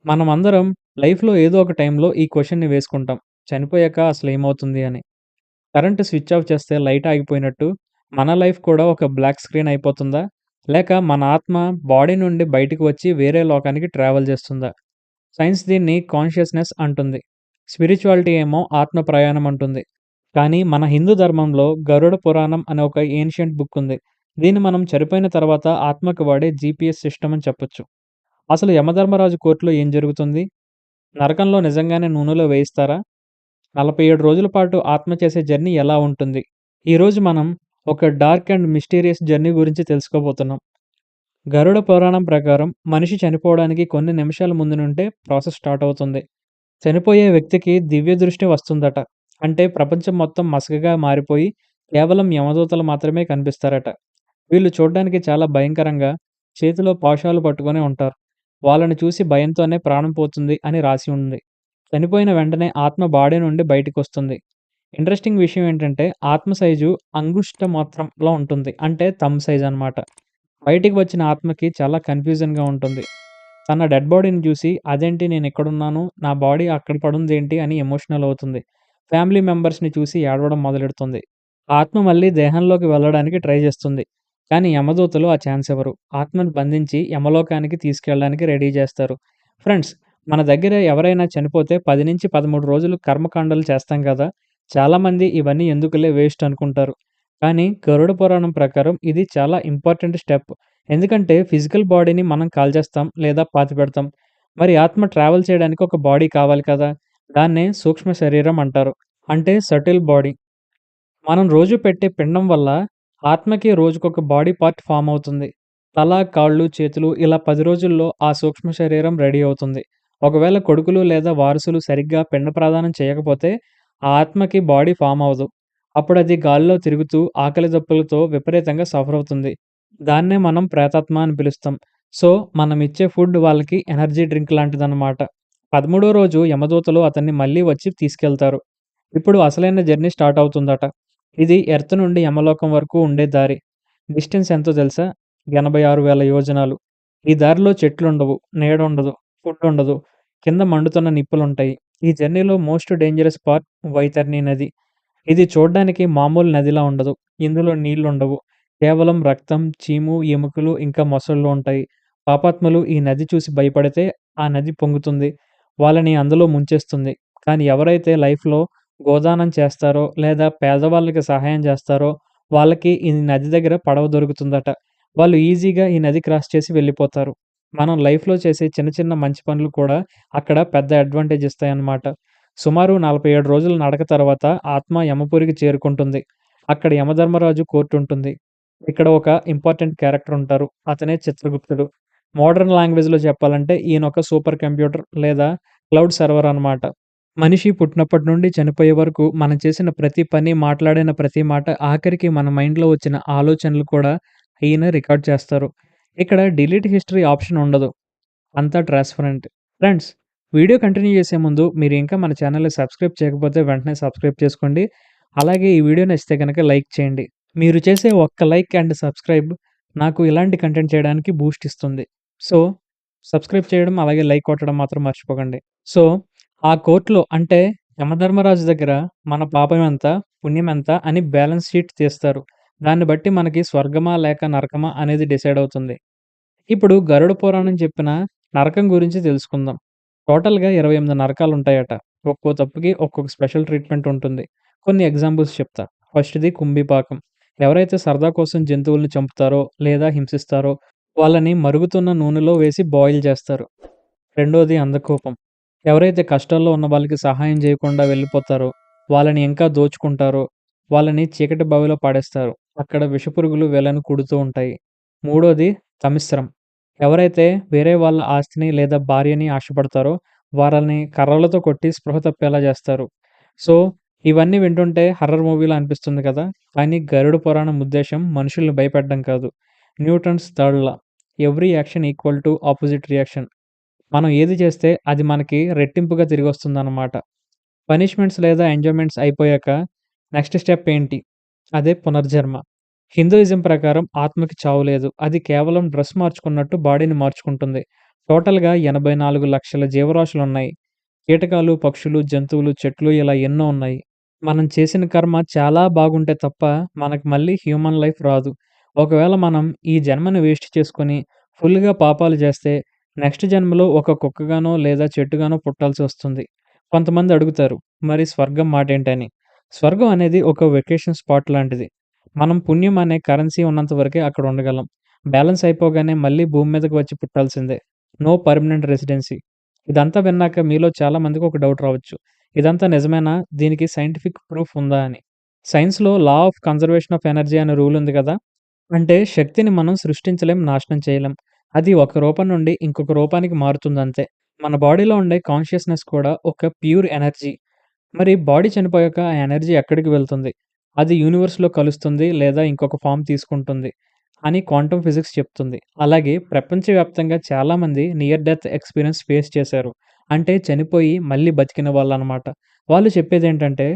మనమందరం లైఫ్‌లో ఏదో ఒక టైంలో ఈ క్వెషన్‌ని వేసుకుంటాం. చనిపోయాక అసలేమవుతుంది అని. కరెంట్ స్విచ్ ఆఫ్ చేస్తే లైట్ ఆగిపోయినట్టు మన లైఫ్ కూడా ఒక బ్లాక్ స్క్రీన్ అయిపోతుందా? లేక మన ఆత్మ బాడీ నుండి బయటికి వచ్చి వేరే లోకానికి ట్రావెల్ చేస్తుందా? సైన్స్ దీన్ని కాన్షియస్‌నెస్ అంటుంది. స్పిరిచువాలిటీ ఏమో ఆత్మ ప్రయాణం అంటుంది. కానీ మన హిందూ ధర్మంలో గరుడ పురాణం అనే ఒక ఏన్షియంట్ బుక్ ఉంది. దీన్ని మనం చనిపోయిన తర్వాత ఆత్మకు వాడే జీపీఎస్ సిస్టమ్ అని చెప్పొచ్చు. అసలు యమధర్మరాజు కోర్ట్‌లో ఏం జరుగుతుంది? నరకంలో నిజంగానే నూనెలో వేయిస్తారా? 47 రోజుల పాటు ఆత్మ చేసే జర్నీ ఎలా ఉంటుంది? ఈరోజు మనం ఒక డార్క్ అండ్ మిస్టీరియస్ జర్నీ గురించి తెలుసుకోబోతున్నాం. గరుడ పురాణం ప్రకారం మనిషి చనిపోవడానికి కొన్ని నిమిషాల ముందు నుండే ప్రాసెస్ స్టార్ట్ అవుతుంది. చనిపోయే వ్యక్తికి దివ్య దృష్టి వస్తుందట. అంటే ప్రపంచం మొత్తం మసకగా మారిపోయి కేవలం యమదూతలు మాత్రమే కనిపిస్తారట. వీళ్ళు చూడ్డానికి చాలా భయంకరంగా చేతిలో పాశాలు పట్టుకొని ఉంటారు. వాళ్ళని చూసి భయంతోనే ప్రాణం పోతుంది అని రాసి ఉంది. చనిపోయిన వెంటనే ఆత్మ బాడీ నుండి బయటికొస్తుంది. ఇంట్రెస్టింగ్ విషయం ఏంటంటే ఆత్మ సైజు అంగుష్ట మాత్రంలో ఉంటుంది. అంటే థంబ్ సైజ్ అన్నమాట. బయటికి వచ్చిన ఆత్మకి చాలా కన్‌ఫ్యూజన్‌గా ఉంటుంది. తన డెడ్ బాడీని చూసి అదేంటి నేనిక్కడున్నాను, నా బాడీ అక్కడ పడుందేంటి అని ఎమోషనల్ అవుతుంది. ఫ్యామిలీ మెంబర్స్‌ని చూసి ఏడవడం మొదలెడుతుంది. ఆత్మ మళ్ళీ దేహంలోకి వెళ్ళడానికి ట్రై చేస్తుంది. కానీ యమదూతలు ఆ ఛాన్స్ ఇవ్వరు. ఆత్మను బంధించి యమలోకానికి తీసుకెళ్ళడానికి రెడీ చేస్తారు. ఫ్రెండ్స్, మన దగ్గర ఎవరైనా చనిపోతే 10-13 రోజులు కర్మకాండలు చేస్తాం కదా! చాలామంది ఇవన్నీ ఎందుకులే వేస్ట్ అనుకుంటారు. కానీ గరుడ పురాణం ప్రకారం ఇది చాలా ఇంపార్టెంట్ స్టెప్. ఎందుకంటే ఫిజికల్ బాడీని మనం కాల్చేస్తాం లేదా పాతిపెడతాం. మరి ఆత్మ ట్రావెల్ చేయడానికి ఒక బాడీ కావాలి కదా! దాన్నే సూక్ష్మ శరీరం అంటారు. అంటే సటిల్ బాడీ. మనం రోజు పెట్టే పిండం వల్ల ఆత్మకి రోజుకొక బాడీ పార్ట్ ఫార్మ్ అవుతుంది. తల, కాళ్ళు, చేతులు ఇలా 10 రోజుల్లో ఆ సూక్ష్మ శరీరం రెడీ అవుతుంది. ఒకవేళ కొడుకులు లేదా వారసులు సరిగ్గా పిండ ప్రదానం చేయకపోతే ఆ ఆత్మకి బాడీ ఫార్మ్ అవ్వదు. అప్పుడది గాలిలో తిరుగుతూ ఆకలి దప్పులతో విపరీతంగా సఫర్ అవుతుంది. దాన్నే మనం ప్రేతాత్మ అని పిలుస్తాం. సో, మనమిచ్చే ఫుడ్ వాళ్ళకి ఎనర్జీ డ్రింక్ లాంటిదన్నమాట. 13 రోజు యమదూతలు అతన్ని మళ్ళీ వచ్చి తీసుకెళ్తారు. ఇప్పుడు అసలైన జర్నీ స్టార్ట్ అవుతుందట. ఇది ఎర్త్ నుండి యమలోకం వరకు ఉండే దారి. డిస్టెన్స్ ఎంతో తెలుసా? 86,000 యోజనాలు. ఈ దారిలో చెట్లుండవు, నీడుండదు, ఫుడ్డుండదు, కింద మండుతున్న నిప్పులుంటాయి. ఈ జర్నీలో మోస్ట్ డేంజరస్ పార్ట్ వైతరణి నది. ఇది చూడ్డానికి మామూలు నదిలా ఉండదు. ఇందులో నీళ్లుండవు. కేవలం రక్తం, చీము, ఎముకలు ఇంకా మొసళ్ళు ఉంటాయి. పాపాత్ములు ఈ నది చూసి భయపడితే ఆ నది పొంగుతుంది. వాళ్ళని అందులో ముంచేస్తుంది. కానీ ఎవరైతే లైఫ్‌లో గోదానం చేస్తారో లేదా పేదవాళ్ళకి సహాయం చేస్తారో వాళ్ళకి ఈ నది దగ్గర పడవ దొరుకుతుందట. వాళ్ళు ఈజీగా ఈ నది క్రాస్ చేసి వెళ్ళిపోతారు. మనం లైఫ్‌లో చేసే చిన్న చిన్న మంచి పనులు కూడా అక్కడ పెద్ద అడ్వాంటేజ్ ఇస్తాయన్నమాట. సుమారు 47 రోజుల నడక తర్వాత ఆత్మ యమపురికి చేరుకుంటుంది. అక్కడ యమధర్మరాజు కోర్ట్ ఉంటుంది. ఇక్కడ ఒక ఇంపార్టెంట్ క్యారెక్టర్ ఉంటారు. అతనే చిత్రగుప్తుడు. మోడర్న్ లాంగ్వేజ్‌లో చెప్పాలంటే ఈయనొక సూపర్ కంప్యూటర్ లేదా క్లౌడ్ సర్వర్ అన్నమాట. మనిషి పుట్టినప్పటి నుండి చనిపోయే వరకు మనం చేసిన ప్రతి పని, మాట్లాడిన ప్రతి మాట, ఆఖరికి మన మైండ్‌లో వచ్చిన ఆలోచనలు కూడా ఈయన రికార్డ్ చేస్తారు. ఇక్కడ డిలీట్ హిస్టరీ ఆప్షన్ ఉండదు. అంతా ట్రాన్స్‌పరెంట్. ఫ్రెండ్స్, వీడియో కంటిన్యూ చేసే ముందు మీరు ఇంకా మన ఛానెల్‌ని సబ్స్క్రైబ్ చేయకపోతే వెంటనే సబ్స్క్రైబ్ చేసుకోండి. అలాగే ఈ వీడియో నచ్చితే గనక లైక్ చేయండి. మీరు చేసే ఒక్క లైక్ అండ్ సబ్స్క్రైబ్ నాకు ఇలాంటి కంటెంట్ చేయడానికి బూస్ట్ ఇస్తుంది. సో, సబ్స్క్రైబ్ చేయడం అలాగే లైక్ కొట్టడం మాత్రం మర్చిపోకండి. సో, ఆ కోర్ట్‌లో అంటే యమధర్మరాజు దగ్గర మన పాపం ఎంత, పుణ్యం ఎంత అని బ్యాలెన్స్ షీట్ తీస్తారు. దాన్ని బట్టి మనకి స్వర్గమా లేక నరకమా అనేది డిసైడ్ అవుతుంది. ఇప్పుడు గరుడ పురాణం చెప్పిన నరకం గురించి తెలుసుకుందాం. టోటల్‌గా 28 నరకాలుంటాయట. ఒక్కో తప్పుకి ఒక్కొక్క స్పెషల్ ట్రీట్‌మెంట్ ఉంటుంది. కొన్ని ఎగ్జాంపుల్స్ చెప్తా. ఫస్ట్‌ది కుంభీపాకం. ఎవరైతే సరదా కోసం జంతువుల్ని చంపుతారో లేదా హింసిస్తారో వాళ్ళని మరుగుతున్న నూనెలో వేసి బాయిల్ చేస్తారు. రెండోది అంధకూపం. ఎవరైతే కష్టాల్లో ఉన్న వాళ్ళకి సహాయం చేయకుండా వెళ్ళిపోతారో, వాళ్ళని ఇంకా దోచుకుంటారో, వాళ్ళని చీకటి బావిలో పడేస్తారు. అక్కడ విషపురుగులు వీళ్ళని కుడుతూ ఉంటాయి. మూడోది తమిశ్రం. ఎవరైతే వేరే వాళ్ళ ఆస్తిని లేదా భార్యని ఆశపడతారో, వాళ్ళని కర్రలతో కొట్టి స్పృహ తప్పేలా చేస్తారు. సో, ఇవన్నీ వింటుంటే హర్రర్ మూవీలా అనిపిస్తుంది కదా! కానీ గరుడ పురాణం ఉద్దేశ్యం మనుషుల్ని భయపెట్టడం కాదు. Newton's third law. Every action equal to opposite reaction. మనం ఏది చేస్తే అది మనకి రెట్టింపుగా తిరిగొస్తుందన్నమాట. పనిష్మెంట్స్ లేదా ఎంజాయ్‌మెంట్స్ అయిపోయాక నెక్స్ట్ స్టెప్ ఏంటి? అదే పునర్జన్మ. హిందూయిజం ప్రకారం ఆత్మకి చావు లేదు. అది కేవలం డ్రెస్ మార్చుకున్నట్టు బాడీని మార్చుకుంటుంది. టోటల్‌గా 84,00,000 జీవరాశులున్నాయి. కీటకాలు, పక్షులు, జంతువులు, చెట్లు ఇలా ఎన్నో ఉన్నాయి. మనం చేసిన కర్మ చాలా బాగుంటే తప్ప మనకు మళ్ళీ హ్యూమన్ లైఫ్ రాదు. ఒకవేళ మనం ఈ జన్మని వేస్ట్ చేసుకొని ఫుల్‌గా పాపాలు చేస్తే నెక్స్ట్ జన్మలో ఒక కుక్కగానో లేదా చెట్టుగానో పుట్టాల్సి వస్తుంది. కొంతమంది అడుగుతారు, మరి స్వర్గం మాటేంటని? స్వర్గం అనేది ఒక వెకేషన్ స్పాట్ లాంటిది. మనం పుణ్యం అనే కరెన్సీ ఉన్నంత వరకే అక్కడ ఉండగలం. బ్యాలెన్స్ అయిపోగానే మళ్ళీ భూమి మీదకి వచ్చి పుట్టాల్సిందే. No permanent residency. ఇదంతా విన్నాక మీలో చాలా మందికి ఒక డౌట్ రావచ్చు. ఇదంతా నిజమేనా? దీనికి సైంటిఫిక్ ప్రూఫ్ ఉందా అని. సైన్స్‌లో law of conservation of energy అనే రూల్ ఉంది కదా! అంటే శక్తిని మనం సృష్టించలేం, నాశనం చేయలేం. అది ఒక రూపం నుండి ఇంకొక రూపానికి మారుతుందంతే. మన బాడీలో ఉండే కాన్షియస్‌నెస్ కూడా ఒక ప్యూర్ ఎనర్జీ. మరి బాడీ చనిపోయాక ఆ ఎనర్జీ ఎక్కడికి వెళ్తుంది? అది యూనివర్స్‌లో కలుస్తుంది లేదా ఇంకొక ఫార్మ్ తీసుకుంటుంది అని క్వాంటం ఫిజిక్స్ చెప్తుంది. అలాగే ప్రపంచవ్యాప్తంగా చాలామంది నియర్ డెత్ ఎక్స్‌పీరియన్స్ ఫేస్ చేశారు. అంటే చనిపోయి మళ్ళీ బతికిన వాళ్ళనమాట. వాళ్ళు చెప్పేదేంటంటే,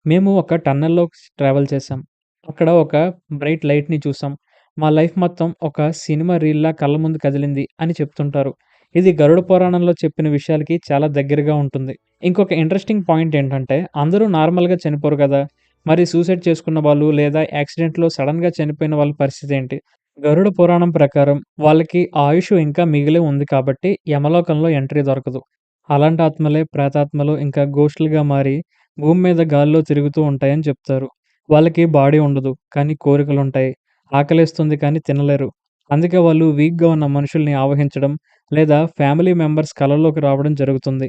మేము ఒక టన్నెల్‌లో ట్రావెల్ చేశాం. అక్కడ ఒక బ్రైట్ లైట్‌ని చూసాం. మా లైఫ్ మొత్తం ఒక సినిమా రీల్‌లా కళ్ళ ముందు కదిలింది అని చెప్తుంటారు. ఇది గరుడ పురాణంలో చెప్పిన విషయాలకి చాలా దగ్గరగా ఉంటుంది. ఇంకొక ఇంట్రెస్టింగ్ పాయింట్ ఏంటంటే, అందరూ నార్మల్‌గా చనిపోరు గదా! మరి సూసైడ్ చేసుకున్న వాళ్ళు లేదా యాక్సిడెంట్‌లో సడెన్‌గా చనిపోయిన వాళ్ళ పరిస్థితేంటి? గరుడ పురాణం ప్రకారం వాళ్ళకి ఆయుష్ ఇంకా మిగిలే ఉంది కాబట్టి యమలోకంలో ఎంట్రీ దొరకదు. అలాంటి ఆత్మలే ప్రేతాత్మలు ఇంకా ఘోస్టులుగా మారి భూమి మీద గాల్లో తిరుగుతూ ఉంటాయని చెప్తారు. వాళ్ళకి బాడీ ఉండదు. కానీ కోరికలుంటాయి. ఆకలేస్తుంది కానీ తినలేరు. అందుకే వాళ్ళు వీక్‌గా ఉన్న మనుషుల్ని ఆవహించడం లేదా ఫ్యామిలీ మెంబర్స్ కలల్లోకి రావడం జరుగుతుంది.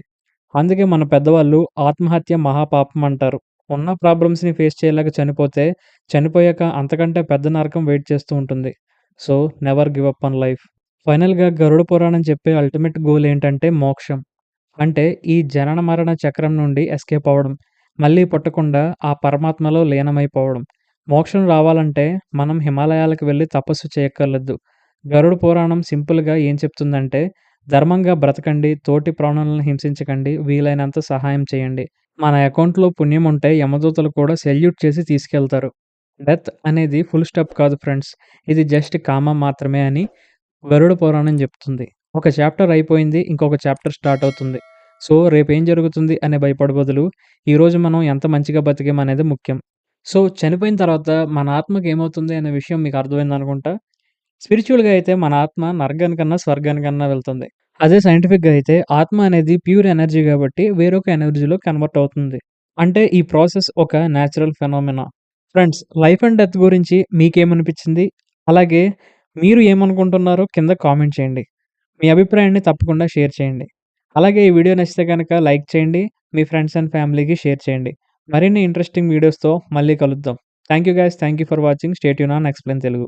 అందుకే మన పెద్దవాళ్ళు ఆత్మహత్య మహాపాపం అంటారు. ఉన్న ప్రాబ్లమ్స్‌ని ఫేస్ చేయలేక చనిపోతే, చనిపోయాక అంతకంటే పెద్ద నరకం వెయిట్ చేస్తూ ఉంటుంది. So, never give up on life. ఫైనల్‌గా గరుడ పురాణం చెప్పే అల్టిమేట్ గోల్ ఏంటంటే మోక్షం. అంటే ఈ జనన మరణ చక్రం నుండి ఎస్కేప్ అవ్వడం. మళ్ళీ పుట్టకుండా ఆ పరమాత్మలో లీనమైపోవడం. మోక్షం రావాలంటే మనం హిమాలయాలకు వెళ్లి తపస్సు చేయక్కర్లేదు. గరుడ పురాణం సింపుల్‌గా ఏం చెప్తుందంటే, ధర్మంగా బ్రతకండి, తోటి ప్రాణులను హింసించకండి, వీలైనంత సహాయం చేయండి. మన అకౌంట్‌లో పుణ్యం ఉంటే యమదూతలు కూడా సెల్యూట్ చేసి తీసుకెళ్తారు. డెత్ అనేది ఫుల్ స్టాప్ కాదు ఫ్రెండ్స్. ఇది జస్ట్ కామం మాత్రమే అని గరుడ పురాణం జెప్తుంది. ఒక చాప్టర్ అయిపోయింది. ఇంకొక చాప్టర్ స్టార్ట్ అవుతుంది. సో, రేపేం జరుగుతుంది అనే భయపడే బదులు, ఈరోజు మనం ఎంత మంచిగా బతికామనేది ముఖ్యం. సో, చనిపోయిన తర్వాత మన ఆత్మకి ఏమవుతుంది అనే విషయం మీకు అర్థమైందనుకుంటా. స్పిరిచ్యువల్‌గా అయితే మన ఆత్మ నరకానికన్నా, స్వర్గానికన్నా వెళ్తుంది. అదే సైంటిఫిక్‌గా అయితే ఆత్మ అనేది ప్యూర్ ఎనర్జీ గాబట్టి వేరొక ఎనర్జీలో కన్వర్ట్ అవుతుంది. అంటే ఈ ప్రాసెస్ ఒక natural phenomena. Friends, life and death గురించి మీకేమనిపించింది? అలాగే మీరు ఏమనుకుంటున్నారో కింద కామెంట్ చేయండి. మీ అభిప్రాయాన్ని తప్పకుండా షేర్ చేయండి. అలాగే ఈ వీడియో నచ్చితే గనక లైక్ చేయండి. మీ ఫ్రెండ్స్ అండ్ ఫ్యామిలీకి షేర్ చేయండి. మరిన్ని ఇంట్రెస్టింగ్ వీడియోస్‌తో మళ్ళీ కలుద్దాం. Thank you guys. Thank you for watching. Stay tune on explain Telugu.